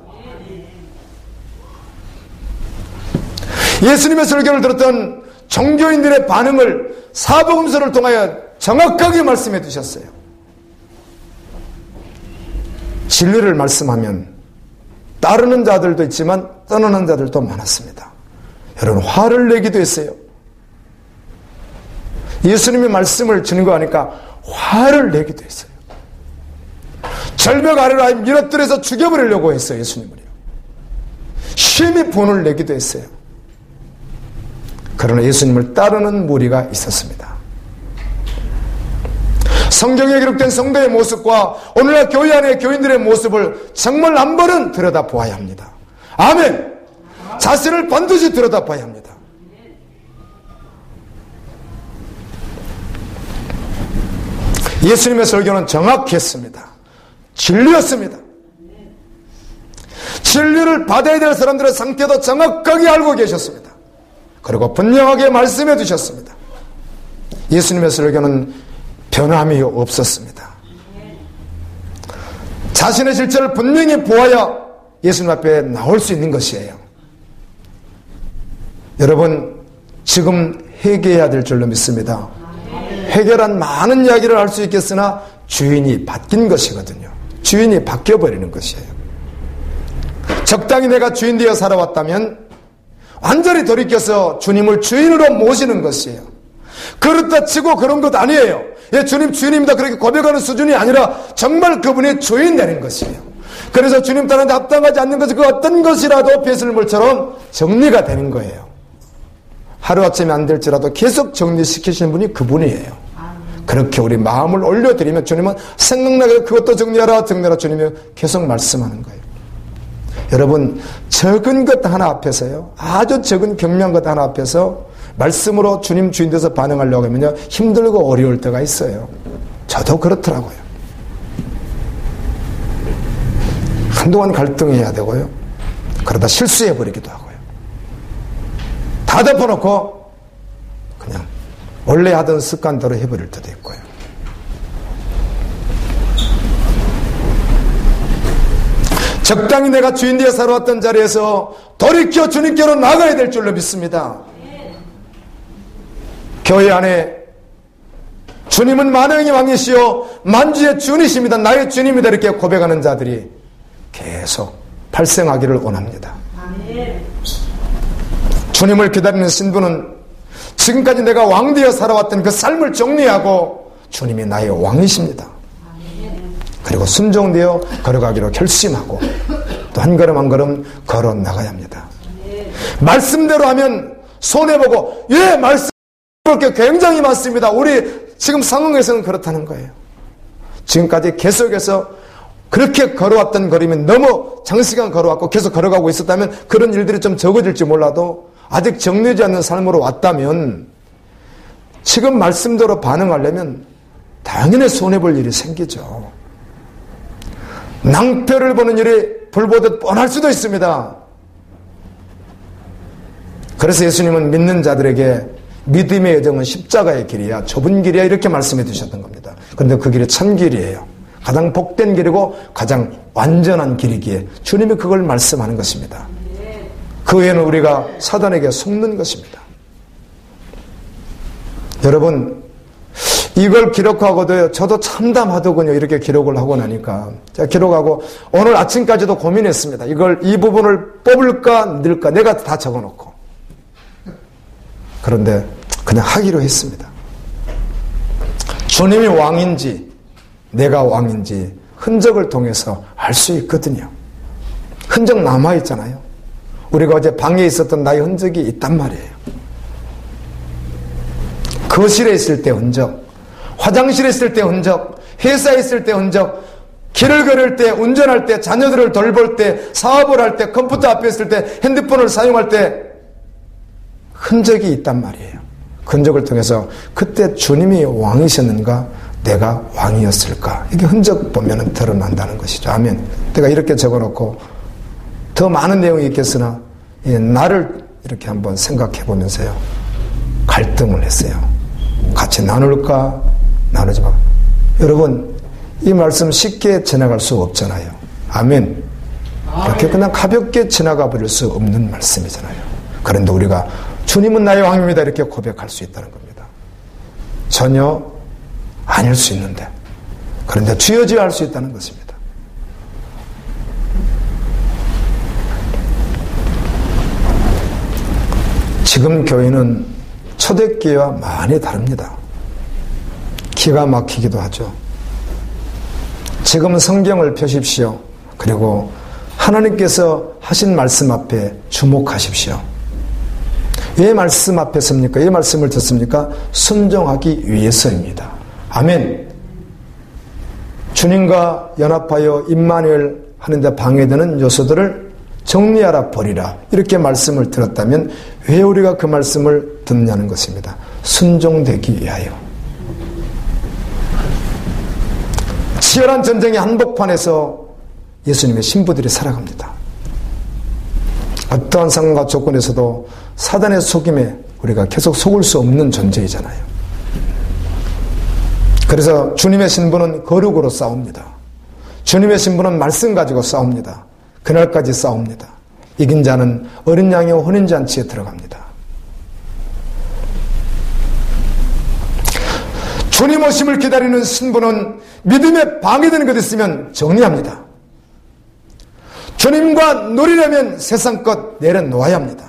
Speaker 1: 예수님의 설교를 들었던 종교인들의 반응을 사복음서를 통하여 정확하게 말씀해 주셨어요. 진리를 말씀하면 따르는 자들도 있지만 떠나는 자들도 많았습니다. 여러분, 화를 내기도 했어요. 예수님의 말씀을 증거하니까 화를 내기도 했어요. 절벽 아래로 밀어뜨려서 죽여버리려고 했어요. 예수님을요. 심히 분을 내기도 했어요. 그러나 예수님을 따르는 무리가 있었습니다. 성경에 기록된 성도의 모습과 오늘날 교회 안의 교인들의 모습을 정말 한 번은 들여다보아야 합니다. 아멘. 자신을 반드시 들여다봐야 합니다. 예수님의 설교는 정확했습니다. 진리였습니다. 진리를 받아야 될 사람들의 상태도 정확하게 알고 계셨습니다. 그리고 분명하게 말씀해 주셨습니다. 예수님의 설교는 변함이 없었습니다. 자신의 실체를 분명히 보아야 예수님 앞에 나올 수 있는 것이에요. 여러분, 지금 회개해야 될 줄로 믿습니다. 회개란 많은 이야기를 할 수 있겠으나 주인이 바뀐 것이거든요. 주인이 바뀌어버리는 것이에요. 적당히 내가 주인 되어 살아왔다면 완전히 돌이켜서 주님을 주인으로 모시는 것이에요. 그렇다 치고 그런 것 아니에요. 예, 주님 주인입니다 그렇게 고백하는 수준이 아니라 정말 그분이 주인 되는 것이에요. 그래서 주님 따르는데 합당하지 않는 것이 그 어떤 것이라도 배설물처럼 정리가 되는 거예요. 하루아침에 안 될지라도 계속 정리시키시는 분이 그분이에요. 그렇게 우리 마음을 올려드리면 주님은 생각나게 그것도 정리하라 주님이 계속 말씀하는 거예요. 여러분, 적은 것 하나 앞에서요, 아주 적은 경미한 것 하나 앞에서 말씀으로 주님 주인 돼서 반응하려고 하면요, 힘들고 어려울 때가 있어요. 저도 그렇더라고요. 한동안 갈등해야 되고요, 그러다 실수해버리기도 하고요. 다 덮어놓고 그냥 원래 하던 습관대로 해버릴 때도 있고요. 적당히 내가 주인 되어 살아왔던 자리에서 돌이켜 주님께로 나가야 될 줄로 믿습니다. 교회 안에 주님은 만왕의 왕이시오 만주의 주님이십니다. 나의 주님이다 이렇게 고백하는 자들이 계속 발생하기를 원합니다. 주님을 기다리는 신부는 지금까지 내가 왕 되어 살아왔던 그 삶을 정리하고 주님이 나의 왕이십니다. 그리고 순종되어 걸어가기로 결심하고 또 한 걸음 한 걸음 걸어 나가야 합니다. 말씀대로 하면 손해보고, 예, 말씀 볼 게 굉장히 많습니다. 우리 지금 상황에서는 그렇다는 거예요. 지금까지 계속해서 그렇게 걸어왔던 걸음이 너무 장시간 걸어왔고 계속 걸어가고 있었다면 그런 일들이 좀 적어질지 몰라도 아직 정리되지 않는 삶으로 왔다면 지금 말씀대로 반응하려면 당연히 손해볼 일이 생기죠. 낭패를 보는 일이 불보듯 뻔할 수도 있습니다. 그래서 예수님은 믿는 자들에게 믿음의 여정은 십자가의 길이야, 좁은 길이야 이렇게 말씀해 주셨던 겁니다. 그런데 그 길이 참 길이에요. 가장 복된 길이고 가장 완전한 길이기에 주님이 그걸 말씀하는 것입니다. 그 외에는 우리가 사단에게 속는 것입니다. 여러분, 이걸 기록하고도요, 저도 참담하더군요. 이렇게 기록을 하고 나니까. 제가 기록하고 오늘 아침까지도 고민했습니다. 이 부분을 뽑을까 넣을까 내가 다 적어놓고. 그런데 그냥 하기로 했습니다. 주님이 왕인지 내가 왕인지 흔적을 통해서 알 수 있거든요. 흔적 남아있잖아요. 우리가 어제 방에 있었던 나의 흔적이 있단 말이에요. 거실에 있을 때 흔적, 화장실에 있을 때 흔적, 회사에 있을 때 흔적, 길을 걸을 때, 운전할 때, 자녀들을 돌볼 때, 사업을 할 때, 컴퓨터 앞에 있을 때, 핸드폰을 사용할 때 흔적이 있단 말이에요. 그 흔적을 통해서 그때 주님이 왕이셨는가, 내가 왕이었을까, 이게 흔적 보면 드러난다는 것이죠. 아멘. 내가 이렇게 적어놓고 더 많은 내용이 있겠으나 나를 이렇게 한번 생각해 보면서요, 갈등을 했어요. 같이 나눌까 나누지 마. 여러분, 이 말씀 쉽게 지나갈 수 없잖아요. 아멘. 이렇게 그냥 가볍게 지나가 버릴 수 없는 말씀이잖아요. 그런데 우리가 주님은 나의 왕입니다 이렇게 고백할 수 있다는 겁니다. 전혀 아닐 수 있는데, 그런데 주여 주여 할 수 있다는 것입니다. 지금 교회는 초대교회와 많이 다릅니다. 기가 막히기도 하죠. 지금 성경을 펴십시오. 그리고 하나님께서 하신 말씀 앞에 주목하십시오. 왜 말씀 앞에 섭니까? 왜 말씀을 듣습니까? 순종하기 위해서입니다. 아멘. 주님과 연합하여 임마누엘 하는데 방해되는 요소들을 정리하라 버리라 이렇게 말씀을 들었다면 왜 우리가 그 말씀을 듣느냐는 것입니다. 순종되기 위하여. 치열한 전쟁의 한복판에서 예수님의 신부들이 살아갑니다. 어떠한 상황과 조건에서도 사단의 속임에 우리가 계속 속을 수 없는 존재이잖아요. 그래서 주님의 신부는 거룩으로 싸웁니다. 주님의 신부는 말씀 가지고 싸웁니다. 그날까지 싸웁니다. 이긴 자는 어린 양의 혼인잔치에 들어갑니다. 주님 오심을 기다리는 신부는 믿음에 방해되는 것 있으면 정리합니다. 주님과 놀이려면 세상 것 내려놓아야 합니다.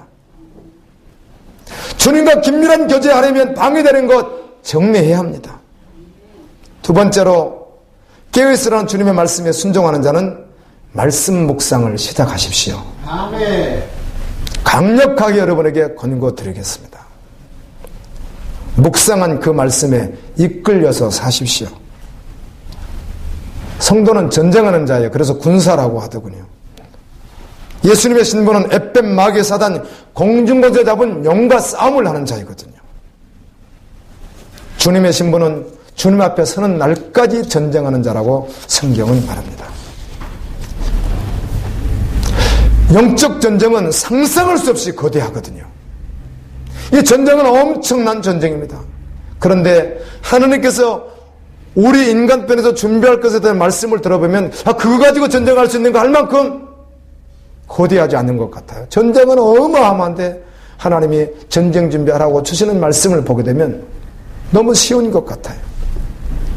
Speaker 1: 주님과 긴밀한 교제하려면 방해되는 것 정리해야 합니다. 두 번째로 깨어있으라는 주님의 말씀에 순종하는 자는 말씀 묵상을 시작하십시오. 아멘. 강력하게 여러분에게 권고드리겠습니다. 묵상한 그 말씀에 이끌려서 사십시오. 성도는 전쟁하는 자예요. 그래서 군사라고 하더군요. 예수님의 신부는 에뱀 마귀 사단 공중권세 잡은 영과 싸움을 하는 자이거든요. 주님의 신부는 주님 앞에 서는 날까지 전쟁하는 자라고 성경은 말합니다. 영적 전쟁은 상상할 수 없이 거대하거든요. 이 전쟁은 엄청난 전쟁입니다. 그런데 하나님께서 우리 인간편에서 준비할 것에 대한 말씀을 들어보면 그거 가지고 전쟁할 수 있는 거 할 만큼 거대하지 않는 것 같아요. 전쟁은 어마어마한데 하나님이 전쟁 준비하라고 주시는 말씀을 보게 되면 너무 쉬운 것 같아요.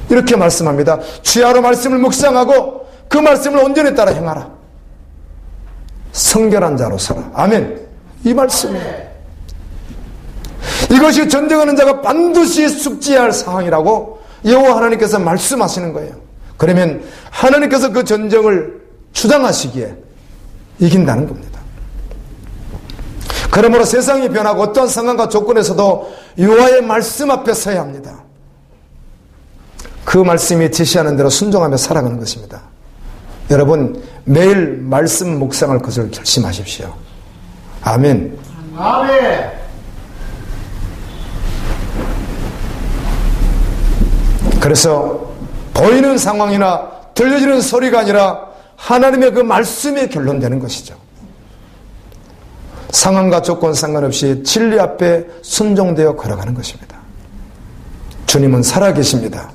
Speaker 1: 이렇게 말씀합니다. 주야로 말씀을 묵상하고 그 말씀을 온전히 따라 행하라. 성결한 자로 살아. 아멘. 이 말씀이에요. 이것이 전쟁하는 자가 반드시 숙지해야 할 사항이라고 여호와 하나님께서 말씀하시는 거예요. 그러면 하나님께서 그 전쟁을 주장하시기에 이긴다는 겁니다. 그러므로 세상이 변하고 어떠한 상황과 조건에서도 여호와의 말씀 앞에 서야 합니다. 그 말씀이 지시하는 대로 순종하며 살아가는 것입니다. 여러분 매일 말씀 묵상할 것을 결심하십시오. 아멘. 아멘. 그래서 보이는 상황이나 들려지는 소리가 아니라 하나님의 그 말씀에 결론되는 것이죠. 상황과 조건 상관없이 진리 앞에 순종되어 걸어가는 것입니다. 주님은 살아계십니다.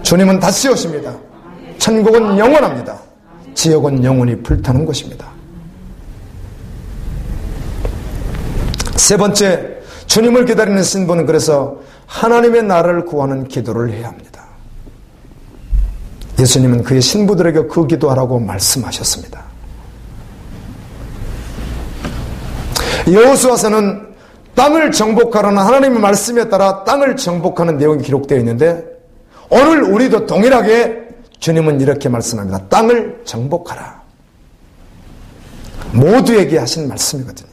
Speaker 1: 주님은 다시 오십니다. 천국은 영원합니다. 지옥은 영원히 불타는 것입니다. 세 번째, 주님을 기다리는 신부는 그래서 하나님의 나라를 구하는 기도를 해야 합니다. 예수님은 그의 신부들에게 그 기도하라고 말씀하셨습니다. 여호수아서는 땅을 정복하라는 하나님의 말씀에 따라 땅을 정복하는 내용이 기록되어 있는데 오늘 우리도 동일하게 주님은 이렇게 말씀합니다. 땅을 정복하라. 모두에게 하신 말씀이거든요.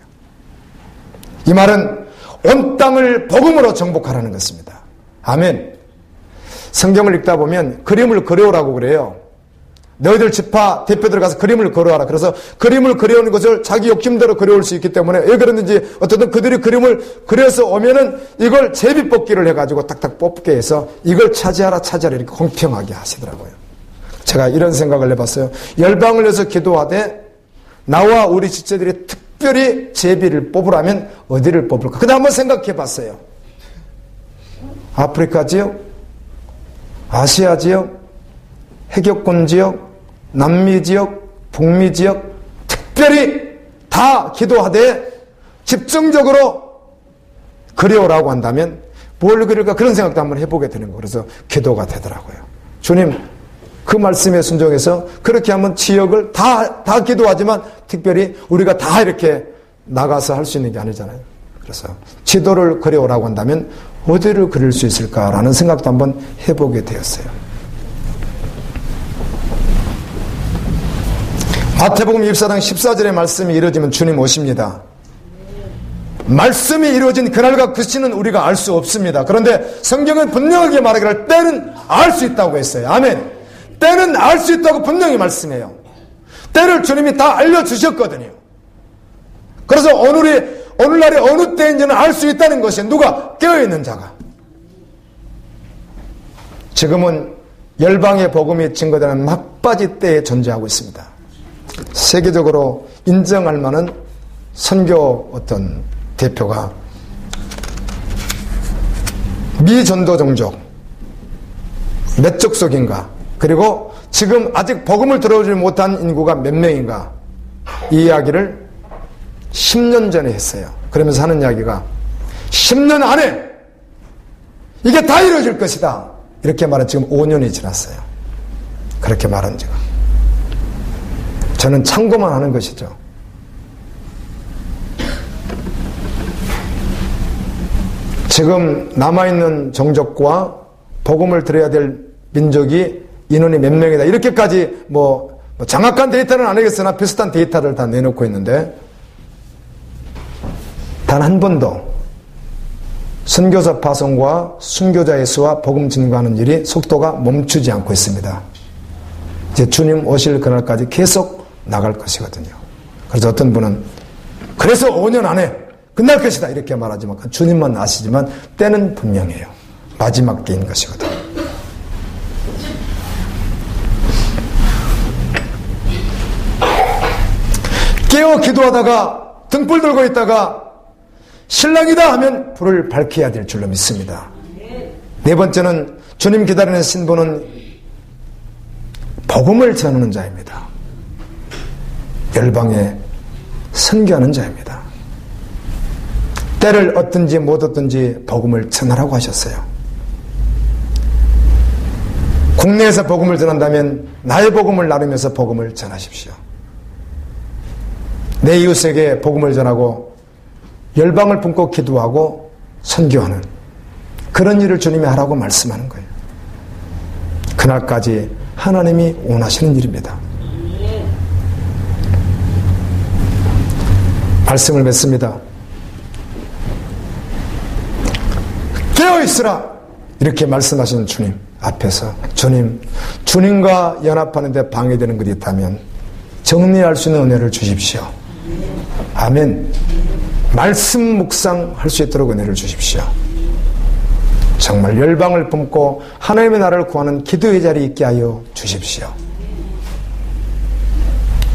Speaker 1: 이 말은 온 땅을 복음으로 정복하라는 것입니다. 아멘. 성경을 읽다 보면 그림을 그려오라고 그래요. 너희들 지파 대표들 가서 그림을 그려와라. 그래서 그림을 그려오는 것을 자기 욕심대로 그려올 수 있기 때문에 왜 그랬는지 어쨌든 그들이 그림을 그려서 오면은 이걸 제비뽑기를 해가지고 딱딱 뽑게 해서 이걸 차지하라 이렇게 공평하게 하시더라고요. 제가 이런 생각을 해봤어요. 열방을 위해서 기도하되 나와 우리 지체들이 특별히 제비를 뽑으라면 어디를 뽑을까? 그다음 한번 생각해 봤어요. 아프리카 지역? 아시아 지역? 해격권 지역? 남미 지역? 북미 지역? 특별히 다 기도하되 집중적으로 그려오라고 한다면 뭘 그릴까 그런 생각도 한번 해보게 되는 거예요. 그래서 기도가 되더라고요. 주님 그 말씀에 순종해서 그렇게 하면 지역을 다 기도하지만 특별히 우리가 다 이렇게 나가서 할 수 있는 게 아니잖아요. 그래서 지도를 그려오라고 한다면 어디를 그릴 수 있을까라는 생각도 한번 해보게 되었어요. 마태복음 24장 14절의 말씀이 이루어지면 주님 오십니다. 말씀이 이루어진 그날과 그 시는 우리가 알 수 없습니다. 그런데 성경은 분명하게 말하기를 때는 알 수 있다고 했어요. 아멘. 때는 알 수 있다고 분명히 말씀해요. 때를 주님이 다 알려주셨거든요. 그래서 오늘날이 어느 때인지는 알 수 있다는 것이 누가 깨어있는 자가. 지금은 열방의 복음이 증거되는 막바지 때에 존재하고 있습니다. 세계적으로 인정할 만한 선교 어떤 대표가 미전도 종족 몇 족속인가, 그리고 지금 아직 복음을 들어오지 못한 인구가 몇 명인가, 이 이야기를 10년 전에 했어요. 그러면서 하는 이야기가 10년 안에 이게 다 이루어질 것이다 이렇게 말한 지금 5년이 지났어요. 그렇게 말한 지가. 저는 참고만 하는 것이죠. 지금 남아있는 종족과 복음을 들어야 될 민족이 인원이 몇 명이다 이렇게까지 뭐 정확한 데이터는 안 하겠으나 비슷한 데이터를 다 내놓고 있는데, 단 한 번도 선교사 파송과 순교자의 수와 복음 증거하는 일이 속도가 멈추지 않고 있습니다. 이제 주님 오실 그날까지 계속 나갈 것이거든요. 그래서 어떤 분은 그래서 5년 안에 끝날 것이다 이렇게 말하지만 주님만 아시지만 때는 분명해요. 마지막 때인 것이거든요. 깨어 기도하다가 등불 들고 있다가 신랑이다 하면 불을 밝혀야 될 줄로 믿습니다. 네 번째는 주님 기다리는 신부는 복음을 전하는 자입니다. 열방에 선교하는 자입니다. 때를 얻든지 못 얻든지 복음을 전하라고 하셨어요. 국내에서 복음을 전한다면 나의 복음을 나누면서 복음을 전하십시오. 내 이웃에게 복음을 전하고 열방을 품고 기도하고 선교하는 그런 일을 주님이 하라고 말씀하는 거예요. 그날까지 하나님이 원하시는 일입니다. 말씀을 맺습니다. 깨어있으라 이렇게 말씀하시는 주님 앞에서 주님과 연합하는 데 방해되는 것이 있다면 정리할 수 있는 은혜를 주십시오. 아멘. 말씀 묵상할 수 있도록 은혜를 주십시오. 정말 열방을 품고 하나님의 나라를 구하는 기도의 자리에 있게 하여 주십시오.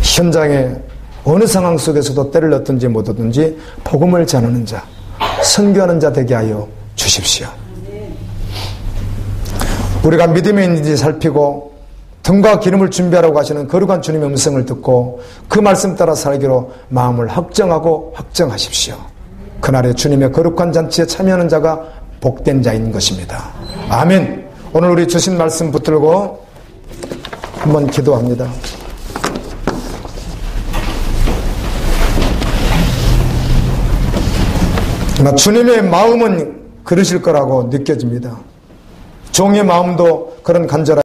Speaker 1: 현장에 어느 상황 속에서도 때를 얻든지 못 얻든지 복음을 전하는 자, 선교하는 자 되게 하여 주십시오. 우리가 믿음이 있는지 살피고 등과 기름을 준비하라고 하시는 거룩한 주님의 음성을 듣고 그 말씀 따라 살기로 마음을 확정하고 확정하십시오. 그날에 주님의 거룩한 잔치에 참여하는 자가 복된 자인 것입니다. 아멘. 오늘 우리 주신 말씀 붙들고 한번 기도합니다. 주님의 마음은 그러실 거라고 느껴집니다. 종의 마음도 그런 간절한